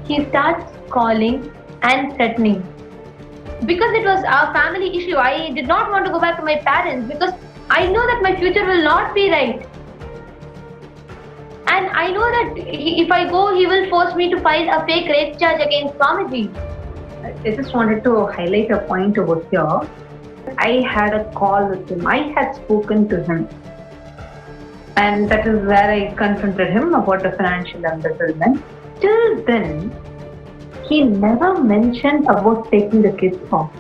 he starts calling and threatening. Because it was our family issue, I did not want to go back to my parents because I know that my future will not be right. And I know that if I go, he will force me to file a fake rape charge against Swamiji. I just wanted to highlight a point over here. I had a call with him. I had spoken to him. And that is where I confronted him about the financial embezzlement. Till then, he never mentioned about taking the kids off.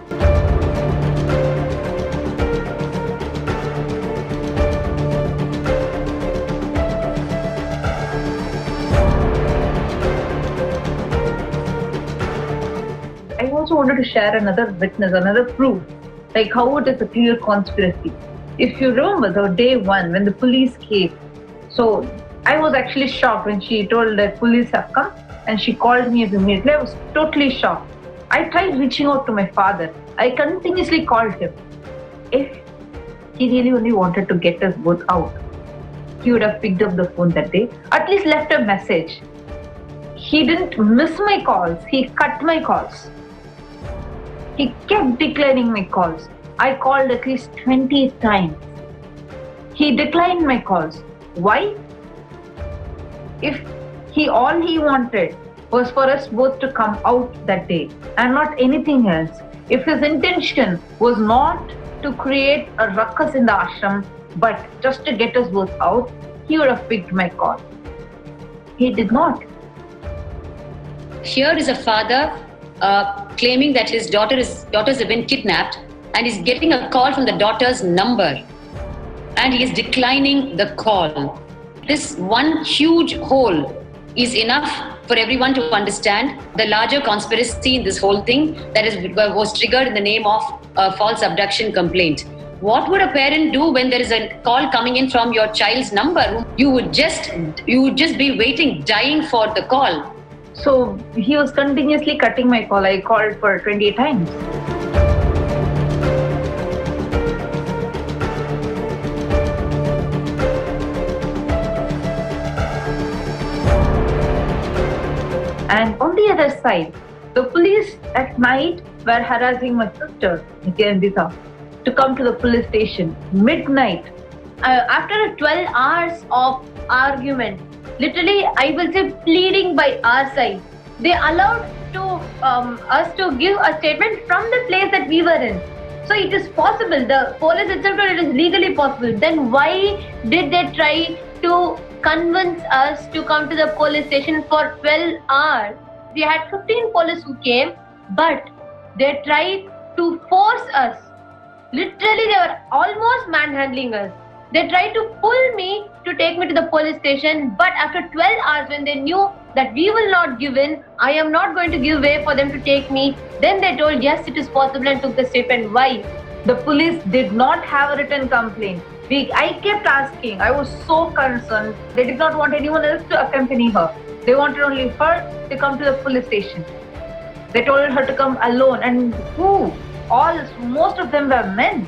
I also wanted to share another witness, another proof, like how it is a clear conspiracy. If you remember the day one when the police came, so I was actually shocked when she told that police have come and she called me immediately. I was totally shocked. I tried reaching out to my father. I continuously called him. If he really only wanted to get us both out, he would have picked up the phone that day, at least left a message. He didn't miss my calls, he cut my calls. He kept declining my calls. I called at least 20 times. He declined my calls. Why? If all he wanted was for us both to come out that day and not anything else. If his intention was not to create a ruckus in the ashram, but just to get us both out, he would have picked my call. He did not. Here is a father claiming that his daughters have been kidnapped and is getting a call from the daughter's number and he is declining the call. This one huge hole is enough for everyone to understand the larger conspiracy in this whole thing that was triggered in the name of a false abduction complaint. What would a parent do when there is a call coming in from your child's number? You would just be waiting, dying for the call. So he was continuously cutting my call. I called for 20 times. And on the other side, the police at night were harassing my sister, Nitya, to come to the police station midnight. After 12 hours of argument, literally I will say pleading by our side, they allowed to us to give a statement from the place that we were in. So it is possible. The police itself told it is legally possible. Then why did they try to convince us to come to the police station for 12 hours? We had 15 police who came, but they tried to force us. Literally, they were almost manhandling us. They tried to pull me to take me to the police station, but after 12 hours, when they knew that we will not give in, I am not going to give way for them to take me, then they told, yes, it is possible, and took the statement. Why? The police did not have a written complaint. I kept asking. I was so concerned. They did not want anyone else to accompany her. They wanted only her to come to the police station. They told her to come alone. And most of them were men.